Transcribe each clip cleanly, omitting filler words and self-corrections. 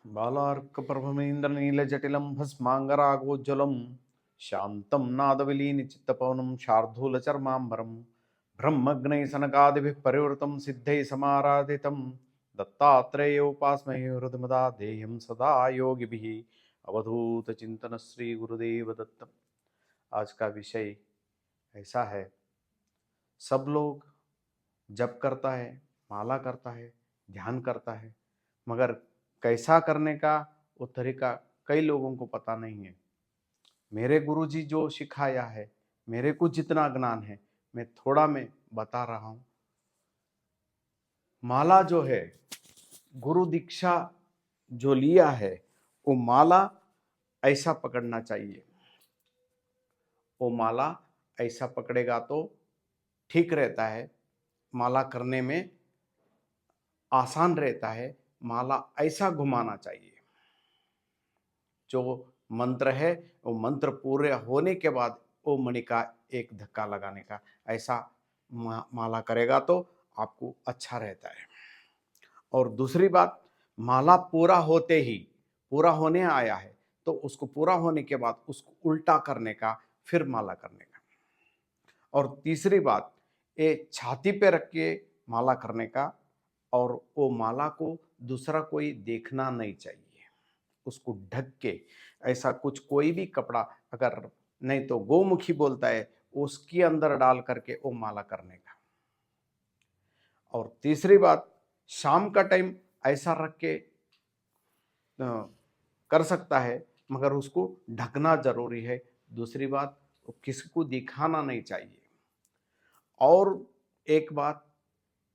बालार्कप्रभमेन्द्रनीलजटिलं भस्माङ्गरागोज्ज्वलं शान्तं नादविलीनचित्तपवनं शार्दूलचर्माम्बरं ब्रह्मग्नैः परिवृतं सिद्धैः समाराधितं दत्तात्रेयोपास्महे हृदमदा देह्यं सदा योगिभिः अवधूतचिन्तन श्री गुरुदेव दत्तम। आज का विषय ऐसा है, सब लोग जप करता है, माला करता है, ध्यान करता है, मगर कैसा करने का वो तरीका कई लोगों को पता नहीं है। मेरे गुरुजी जो सिखाया है, मेरे को जितना ज्ञान है, मैं थोड़ा में बता रहा हूँ। माला जो है, गुरु दीक्षा जो लिया है, वो माला ऐसा पकड़ना चाहिए। वो माला ऐसा पकड़ेगा तो ठीक रहता है, माला करने में आसान रहता है। माला ऐसा घुमाना चाहिए, जो मंत्र है वो मंत्र पूरे होने के बाद वो मणि का एक धक्का लगाने का, ऐसा माला करेगा तो आपको अच्छा रहता है। और दूसरी बात, माला पूरा होते ही, पूरा होने आया है तो उसको पूरा होने के बाद उसको उल्टा करने का, फिर माला करने का। और तीसरी बात, ये छाती पे रख के माला करने का, और वो माला को दूसरा कोई देखना नहीं चाहिए, उसको ढक के ऐसा कुछ कोई भी कपड़ा, अगर नहीं तो गोमुखी बोलता है, उसके अंदर डाल करके वो माला करने का। और तीसरी बात, शाम का टाइम ऐसा रख के कर सकता है, मगर उसको ढकना जरूरी है। दूसरी बात, वो किसी को दिखाना नहीं चाहिए। और एक बात,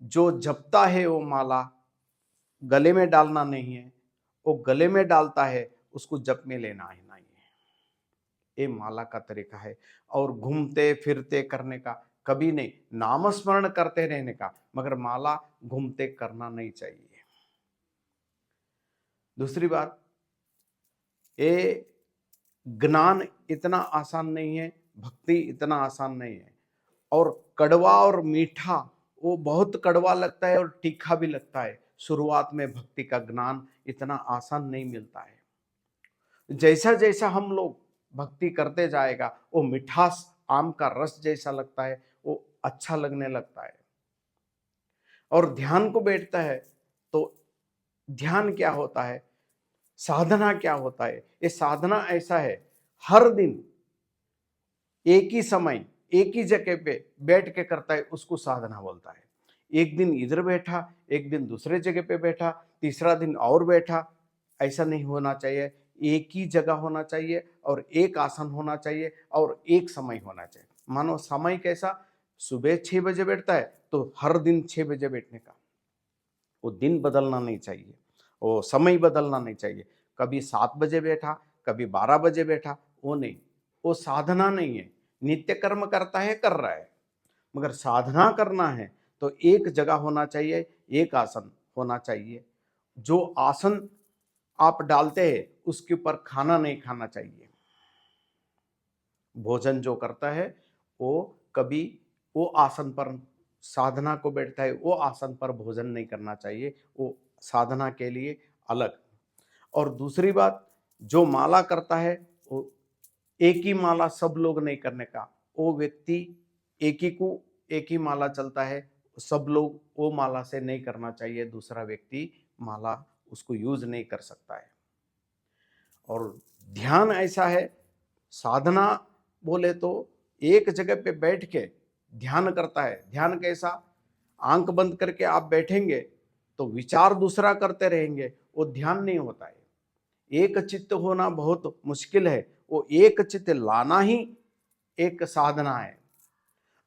जो जपता है वो माला गले में डालना नहीं है, वो गले में डालता है उसको जप में लेना ही नहीं है। ये माला का तरीका है। और घूमते फिरते करने का कभी नहीं, नामस्मरण करते रहने का, मगर माला घूमते करना नहीं चाहिए। दूसरी बात, ये ज्ञान इतना आसान नहीं है, भक्ति इतना आसान नहीं है। और कड़वा और मीठा, वो बहुत कड़वा लगता है और तीखा भी लगता है। शुरुआत में भक्ति का ज्ञान इतना आसान नहीं मिलता है। जैसा जैसा हम लोग भक्ति करते जाएगा, वो मिठास आम का रस जैसा लगता है, वो अच्छा लगने लगता है। और ध्यान को बैठता है तो ध्यान क्या होता है, साधना क्या होता है। ये साधना ऐसा है, हर दिन एक ही समय एक ही जगह पे बैठ के करता है, उसको साधना बोलता है। एक दिन इधर बैठा, एक दिन दूसरे जगह पे बैठा, तीसरा दिन और बैठा, ऐसा नहीं होना चाहिए। एक ही जगह होना चाहिए और एक आसन होना चाहिए और एक समय होना चाहिए। मानो समय कैसा, सुबह 6 बजे बैठता है तो हर दिन 6 बजे बैठने का। वो दिन बदलना नहीं चाहिए, वो समय बदलना नहीं चाहिए। कभी 7 बजे बैठा, कभी 12 बजे बैठा, वो नहीं, वो साधना नहीं है। नित्य कर्म करता है, कर रहा है, मगर साधना करना है तो एक जगह होना चाहिए, एक आसन होना चाहिए। जो आसन आप डालते हैं उसके ऊपर खाना नहीं खाना चाहिए। भोजन जो करता है वो कभी वो आसन पर, साधना को बैठता है वो आसन पर भोजन नहीं करना चाहिए, वो साधना के लिए अलग। और दूसरी बात, जो माला करता है वो एक ही माला सब लोग नहीं करने का। वो व्यक्ति एक ही माला चलता है, सब लोग वो माला से नहीं करना चाहिए। दूसरा व्यक्ति माला उसको यूज नहीं कर सकता है। और ध्यान ऐसा है, साधना बोले तो एक जगह पे बैठ के ध्यान करता है। ध्यान कैसा, आंख बंद करके आप बैठेंगे तो विचार दूसरा करते रहेंगे, वो ध्यान नहीं होता है। एक चित्त होना बहुत मुश्किल है, वो एक चित्त लाना ही एक साधना है।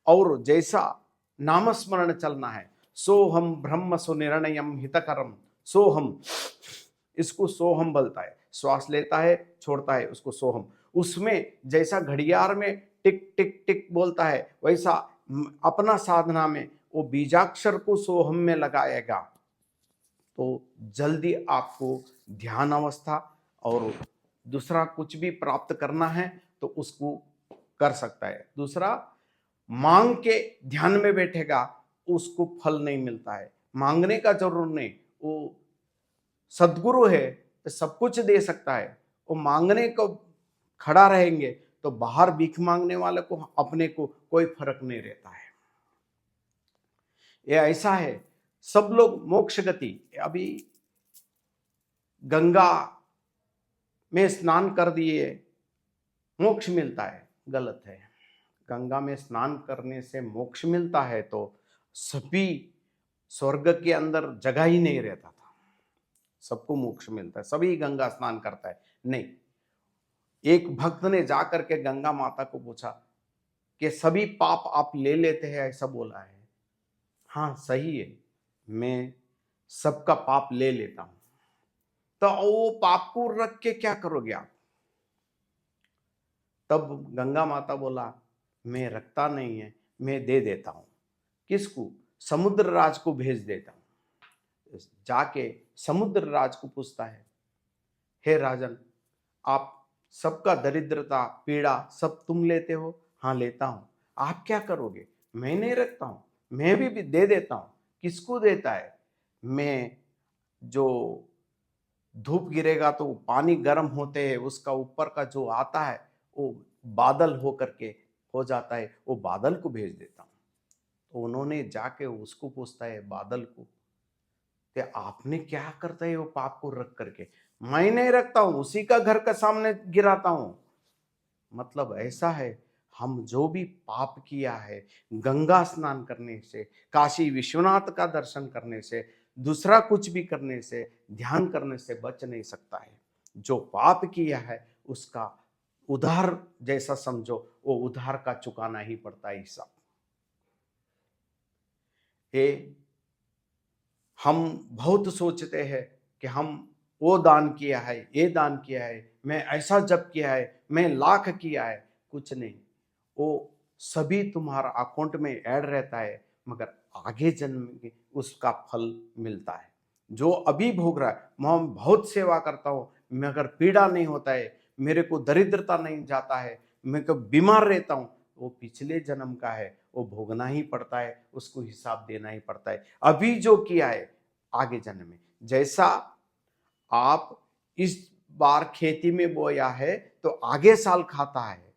और जैसा नामस्मरण चलना है, सोहम ब्रह्म सुनिर्णयम हितकरम, सोहम, इसको सोहम बोलता है। श्वास लेता है छोड़ता है, उसको सोहम। उसमें जैसा घड़ियाल में टिक टिक टिक बोलता है, वैसा अपना साधना में वो बीजाक्षर को सोहम में लगाएगा तो जल्दी आपको ध्यान अवस्था और दूसरा कुछ भी प्राप्त करना है तो उसको कर सकता है। दूसरा, मांग के ध्यान में बैठेगा उसको फल नहीं मिलता है, मांगने का जरूर नहीं। वो सदगुरु है सब कुछ दे सकता है, वो मांगने को खड़ा रहेंगे तो बाहर भीख मांगने वाले को अपने को कोई फर्क नहीं रहता है। ये ऐसा है, सब लोग मोक्ष गति, अभी गंगा में स्नान कर दिए मोक्ष मिलता है, गलत है। गंगा में स्नान करने से मोक्ष मिलता है तो सभी स्वर्ग के अंदर जगह ही नहीं रहता था, सबको मोक्ष मिलता है, सभी गंगा स्नान करता है। नहीं, एक भक्त ने जाकर के गंगा माता को पूछा कि सभी पाप आप ले लेते हैं, ऐसा बोला है। हाँ सही है, मैं सबका पाप ले लेता हूं। तो वो पाप को रख के क्या करोगे आप? तब गंगा माता बोला, मैं रखता नहीं है, मैं दे देता हूं। किसको? समुद्र राज को भेज देता हूं। जाके समुद्र राज को पूछता है, हे राजन, आप सबका दरिद्रता पीड़ा सब तुम लेते हो? हाँ लेता हूं। आप क्या करोगे? मैं नहीं रखता हूं, मैं भी दे देता हूं। किसको देता है? मैं, जो धूप गिरेगा तो पानी गर्म होते हैं, उसका ऊपर का जो आता है वो बादल हो करके हो जाता है, वो बादल को भेज देता हूं। तो उन्होंने जाके उसको पूछता है, बादल को, कि आपने क्या करता है वो पाप को रख करके? मैं नहीं रखता हूं, उसी का घर के सामने गिराता हूं। मतलब ऐसा है, हम जो भी पाप किया है, गंगा स्नान करने से, काशी विश्वनाथ का दर्शन करने से, दूसरा कुछ भी करने से, ध्यान करने से बच नहीं सकता है। जो पाप किया है उसका उधार जैसा समझो, वो उधार का चुकाना ही पड़ता है हिसाब। ये हम बहुत सोचते हैं कि हम वो दान किया है, ये दान किया है, मैं ऐसा जप किया है, मैं लाख किया है। कुछ नहीं, वो सभी तुम्हारा अकाउंट में ऐड रहता है, मगर आगे जन्म में उसका फल मिलता है। जो अभी भोग रहा है, मैं बहुत सेवा करता हूँ मगर पीड़ा नहीं होता है, मेरे को दरिद्रता नहीं जाता है, मैं को बीमार रहता हूँ, वो पिछले जन्म का है, वो भोगना ही पड़ता है, उसको हिसाब देना ही पड़ता है। अभी जो किया है आगे जन्म में, जैसा आप इस बार खेती में बोया है तो आगे साल खाता है,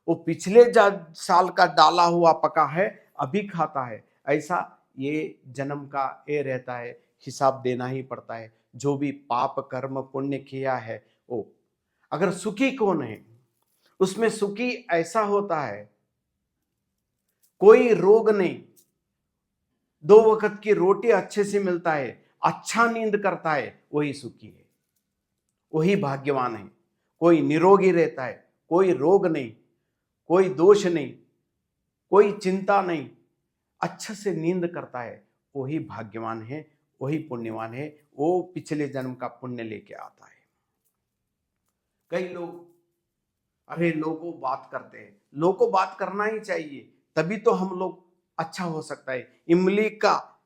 वो पिछले साल का डाला हुआ पका है अभी खाता है। ऐसा ये जन्म का ये रहता है, हिसाब देना ही पड़ता है। जो भी पाप कर्म पुण्य किया है वो, अगर सुखी कौन है? उसमें सुखी ऐसा होता है, कोई रोग नहीं, 2 वक्त की रोटी अच्छे से मिलता है, अच्छा नींद करता है, वही सुखी है, वही भाग्यवान है। कोई निरोगी रहता है, कोई रोग नहीं, कोई दोष नहीं, कोई चिंता नहीं, अच्छे से नींद करता है, वही भाग्यवान है, वही पुण्यवान है, वो पिछले जन्म का पुण्य लेके आता है। कई लोग, अरे लोगों बात करते हैं, लोगों को बात करना ही चाहिए, तभी तो हम लोग अच्छा हो सकता है। इमली का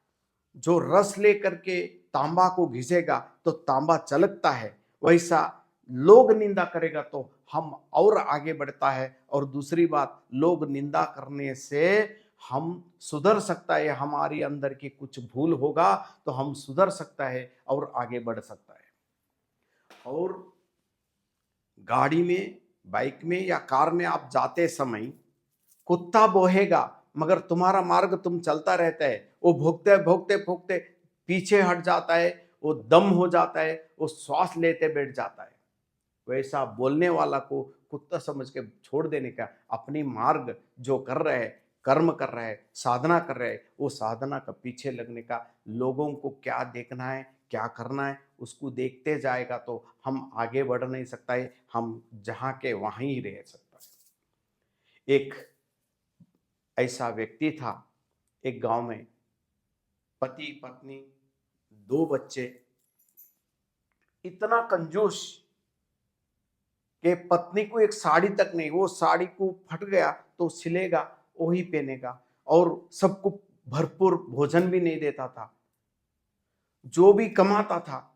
जो रस लेकर के तांबा को घिसेगा तो तांबा चलकता है, वैसा लोग निंदा करेगा तो हम और आगे बढ़ता है। और दूसरी बात, लोग निंदा करने से हम सुधर सकता है, हमारी अंदर की कुछ भूल होगा तो हम सुधर सकता है और आगे बढ़ सकता है। और गाड़ी में, बाइक में या कार में आप जाते समय कुत्ता बोहेगा मगर तुम्हारा मार्ग तुम चलता रहता है, वो भोगते भोगते भोगते पीछे हट जाता है, वो दम हो जाता है, वो श्वास लेते बैठ जाता है। वैसा बोलने वाला को कुत्ता समझ के छोड़ देने का, अपनी मार्ग जो कर रहे हैं, कर्म कर रहे हैं, साधना कर रहे हैं, वो साधना का पीछे लगने का। लोगों को क्या देखना है, क्या करना है, उसको देखते जाएगा तो हम आगे बढ़ नहीं सकता है, हम जहाँ के वहाँ ही रह सकता है। एक ऐसा व्यक्ति था, एक गांव में, पति पत्नी 2 बच्चे, इतना कंजूस कि पत्नी को एक साड़ी तक नहीं, वो साड़ी को फट गया तो सिलेगा, वही पहनेगा, और सबको भरपूर भोजन भी नहीं देता था। जो भी कमाता था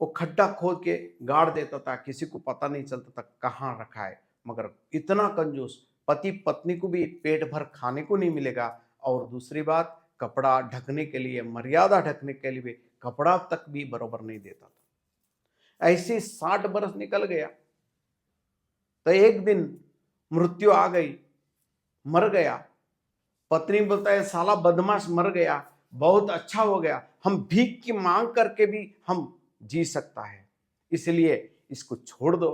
वो खड्डा खोद के गाड़ देता था, किसी को पता नहीं चलता था कहाँ रखा है। मगर इतना कंजूस, पति पत्नी को भी पेट भर खाने को नहीं मिलेगा, और दूसरी बात, कपड़ा ढकने के लिए, मर्यादा ढकने के लिए भी कपड़ा तक भी बराबर नहीं देता था। ऐसे ही 60 बरस निकल गया। तो एक दिन मृत्यु आ गई, मर गया। पत्नी बोलता है साला बदमाश मर गया, बहुत अच्छा हो गया, हम भीख की मांग करके भी हम जी सकता है, इसलिए इसको छोड़ दो।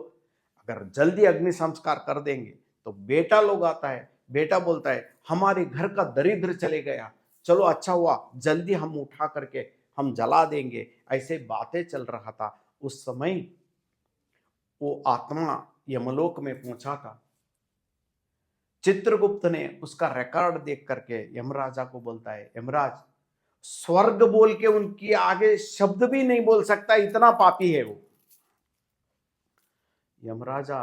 अगर जल्दी अग्नि संस्कार कर देंगे तो बेटा लोग आता है, बेटा बोलता है हमारे घर का दरिद्र चले गया, चलो अच्छा हुआ जल्दी हम उठा करके हम जला देंगे। ऐसे बातें चल रहा था। उस समय वो आत्मा यमलोक में पहुंचा था। चित्रगुप्त ने उसका रिकॉर्ड देख करके यमराजा को बोलता है, यमराज स्वर्ग बोल के उनकी आगे शब्द भी नहीं बोल सकता, इतना पापी है वो। यमराजा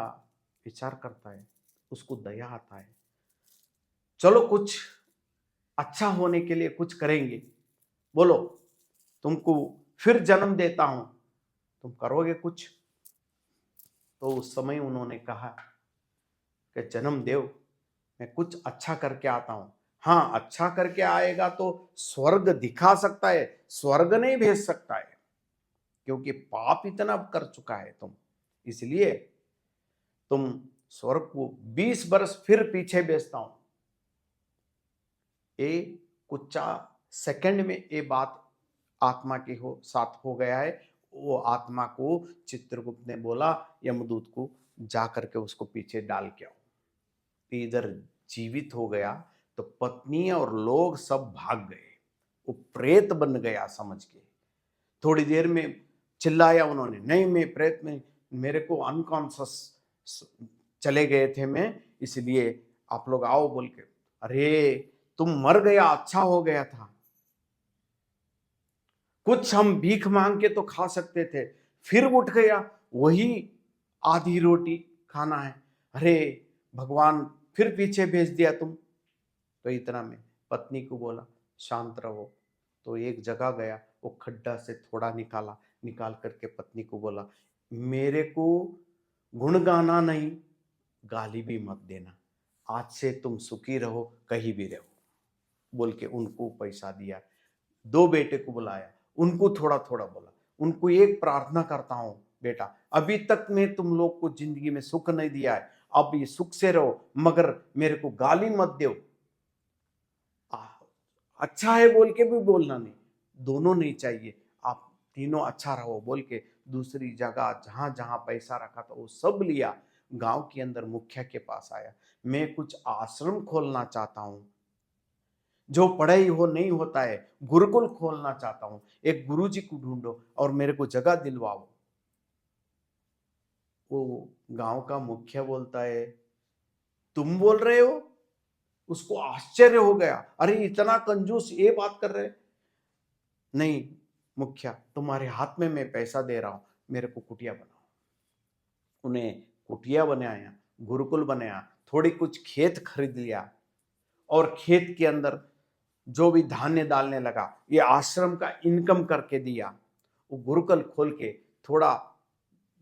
विचार करता है, उसको दया आता है, चलो कुछ अच्छा होने के लिए कुछ करेंगे, बोलो तुमको फिर जन्म देता हूं, तुम करोगे कुछ? तो उस समय उन्होंने कहा कि जन्म देव, मैं कुछ अच्छा करके आता हूं। हाँ, अच्छा करके आएगा तो स्वर्ग दिखा सकता है, स्वर्ग नहीं भेज सकता है, क्योंकि पाप इतना कर चुका है तुम, इसलिए तुम स्वर्ग को 20 वर्ष फिर पीछे भेजता हूं। ये कुछ सेकंड में ये बात आत्मा के साथ हो गया है। वो आत्मा को चित्रगुप्त ने बोला यमदूत को, जा करके उसको पीछे डाल के आओ। इधर जीवित हो गया तो पत्नी और लोग सब भाग गए, वो प्रेत बन गया समझ के। थोड़ी देर में चिल्लाया उन्होंने, नहीं मैं प्रेत में, मेरे को अनकॉन्शियस चले गए थे मैं, इसलिए आप लोग आओ बोल के। अरे तुम मर गया, अच्छा हो गया था, कुछ हम भीख मांग के तो खा सकते थे, फिर उठ गया, वही आधी रोटी खाना है। अरे भगवान फिर पीछे भेज दिया तुम। तो इतना में पत्नी को बोला शांत रहो। तो एक जगह गया, वो खड्डा से थोड़ा निकाला, निकाल करके पत्नी को बोला मेरे को गुण गाना नहीं, गाली भी मत देना, आज से तुम सुखी रहो, कहीं भी रहो बोल के उनको पैसा दिया। दो बेटे को बुलाया, उनको थोड़ा थोड़ा बोला, उनको एक प्रार्थना करता हूं बेटा, अभी तक मैं तुम लोग को जिंदगी में सुख नहीं दिया है, अब ये सुख से रहो, मगर मेरे को गाली मत दो। अच्छा है बोल के भी बोलना नहीं, दोनों नहीं चाहिए, आप तीनों अच्छा रहो बोल के दूसरी जगह जहां जहां पैसा रखा था वो सब लिया, गांव के अंदर मुखिया के पास आया, मैं कुछ आश्रम खोलना चाहता हूं, जो पढ़ाई हो नहीं होता है, गुरुकुल खोलना चाहता हूं, एक गुरुजी को ढूंढो और मेरे को जगह दिलवाओ। वो गांव का मुखिया बोलता है तुम बोल रहे हो? उसको आश्चर्य हो गया, अरे इतना कंजूस ये बात कर रहे? नहीं मुखिया, तुम्हारे हाथ में मैं पैसा दे रहा हूं, मेरे को कुटिया बनाओ। उन्हें कुटिया बनाया, गुरुकुल बनाया, थोड़ी कुछ खेत खरीद लिया और खेत के अंदर जो भी धान्य डालने लगा, ये आश्रम का इनकम करके दिया। वो गुरुकुल खोल के थोड़ा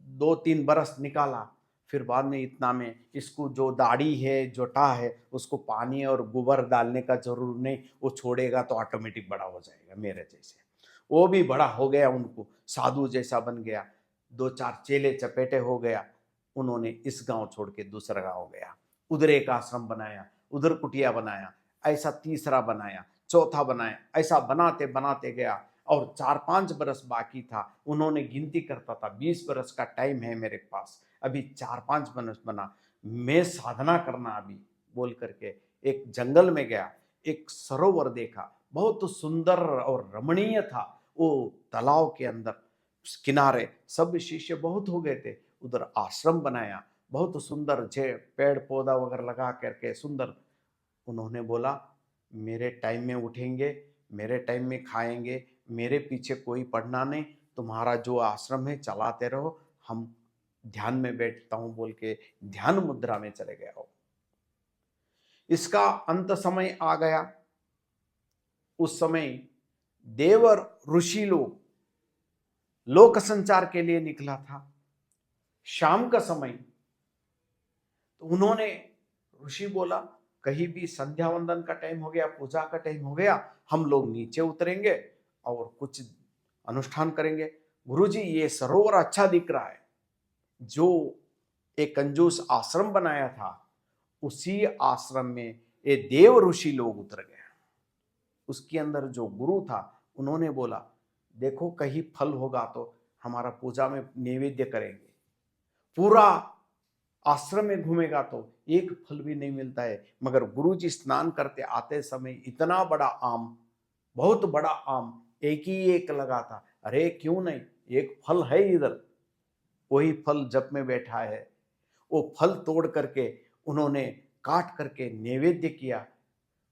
2-3 बरस निकाला, फिर बाद में इतना में इसको जो दाढ़ी है, जोटा है, उसको पानी और गोबर डालने का जरूर नहीं, वो छोड़ेगा तो ऑटोमेटिक बड़ा हो जाएगा मेरे जैसे। वो भी बड़ा हो गया, उनको साधु जैसा बन गया, 2-4 चेले चपेटे हो गया। उन्होंने इस गांव छोड़ के दूसरा गांव गया, उधर एक आश्रम बनाया, उधर कुटिया बनाया, ऐसा तीसरा बनाया, चौथा बनाया, ऐसा बनाते बनाते गया। और 4-5 बरस बाकी था, उन्होंने गिनती करता था 20 बरस का टाइम है मेरे पास, अभी 4-5 बरस बना, मैं साधना करना अभी बोल करके एक जंगल में गया, एक सरोवर देखा, बहुत सुंदर और रमणीय था। वो तालाब के अंदर किनारे सब शिष्य बहुत हो गए थे, उधर आश्रम बनाया, बहुत सुंदर जे पेड़ पौधा वगैरह लगा करके सुंदर। उन्होंने बोला मेरे टाइम में उठेंगे, मेरे टाइम में खाएंगे, मेरे पीछे कोई पढ़ना नहीं, तुम्हारा जो आश्रम है चलाते रहो, हम ध्यान में बैठता हूं बोल के ध्यान मुद्रा में चले गया हो। इसका अंत समय आ गया। उस समय देव और ऋषि लोग लोक संचार के लिए निकला था। शाम का समय, तो उन्होंने, ऋषि बोला कहीं भी संध्या वंदन का टाइम हो गया, पूजा का टाइम हो गया, हम लोग नीचे उतरेंगे और कुछ अनुष्ठान करेंगे। गुरुजी ये सरोवर अच्छा दिख रहा है, जो एक कंजूस आश्रम बनाया था उसी आश्रम में ये देव ऋषि लोग उतर गए। उसके अंदर जो गुरु था उन्होंने बोला देखो कहीं फल होगा तो हमारा पूजा में नैवेद्य करेंगे। पूरा आश्रम में घूमेगा तो एक फल भी नहीं मिलता है, मगर गुरुजी स्नान करते आते समय इतना बड़ा आम, बहुत बड़ा आम एक ही एक लगा था। अरे क्यों नहीं, एक फल है इधर। वही फल जब में बैठा है, वो फल तोड़ करके उन्होंने काट करके नैवेद्य किया,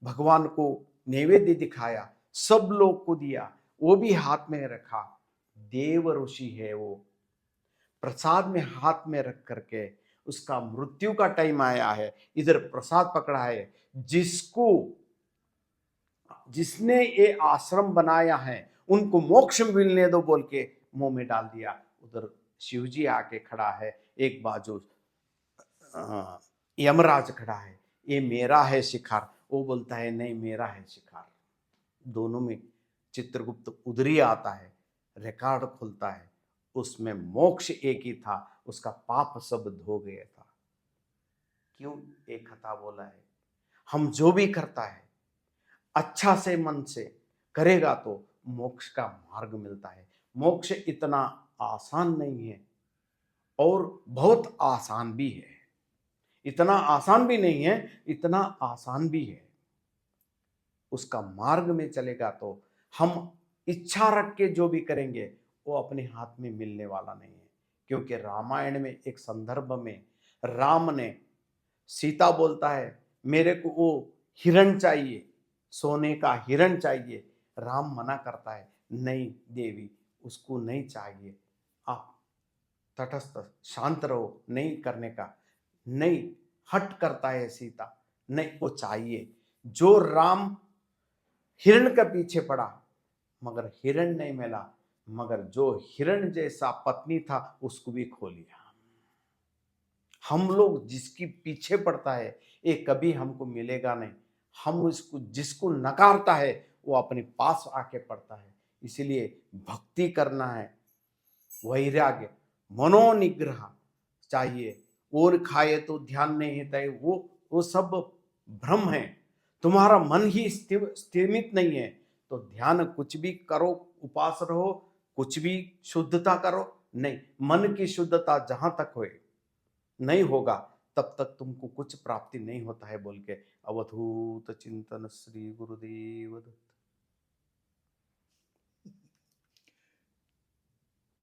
भगवान को नैवेद्य दिखाया, सब लोग को दिया, वो भी हाथ में रखा। देव ऋषि है वो, प्रसाद में हाथ में रख करके उसका मृत्यु का टाइम आया है, इधर प्रसाद पकड़ा है। जिसको जिसने ये आश्रम बनाया है उनको मोक्ष मिलने दो बोल के मुंह में डाल दिया। उधर शिवजी आके खड़ा है, एक बाजू यमराज खड़ा है, ये मेरा है शिकार, वो बोलता है नहीं मेरा है शिकार। दोनों में चित्रगुप्त उधर ही आता है, रिकॉर्ड खुलता है, उसमें मोक्ष एक ही था, उसका पाप सब धो गया था। क्यों एक कथा बोला है, हम जो भी करता है अच्छा से मन से करेगा तो मोक्ष का मार्ग मिलता है। मोक्ष इतना आसान नहीं है और बहुत आसान भी है, इतना आसान भी नहीं है, इतना आसान भी है। उसका मार्ग में चलेगा तो हम इच्छा रख के जो भी करेंगे वो अपने हाथ में मिलने वाला नहीं है। क्योंकि रामायण में एक संदर्भ में राम ने, सीता बोलता है मेरे को वो हिरण चाहिए, सोने का हिरण चाहिए। राम मना करता है नहीं देवी, उसको नहीं चाहिए, आप तटस्थ शांत रहो, नहीं करने का। नहीं, हट करता है सीता, नहीं वो चाहिए। जो राम हिरण के पीछे पड़ा मगर हिरण नहीं मिला, मगर जो हिरण जैसा पत्नी था उसको भी खो लिया। हम लोग जिसकी पीछे पड़ता है ये कभी हमको मिलेगा नहीं। हम उसको जिसको नकारता है वो अपने पास आके पड़ता है। इसीलिए भक्ति करना है, वैराग्य, मनोनिग्रह चाहिए। और खाए तो ध्यान नहीं होता है, वो सब भ्रम है। तुम्हारा मन ही स्थिमित नहीं है तो ध्यान कुछ भी करो, उपास रहो, कुछ भी शुद्धता करो, नहीं, मन की शुद्धता जहां तक होए नहीं होगा तब तक तुमको कुछ प्राप्ति नहीं होता है बोल के अवधूत चिंतन श्री गुरुदेव।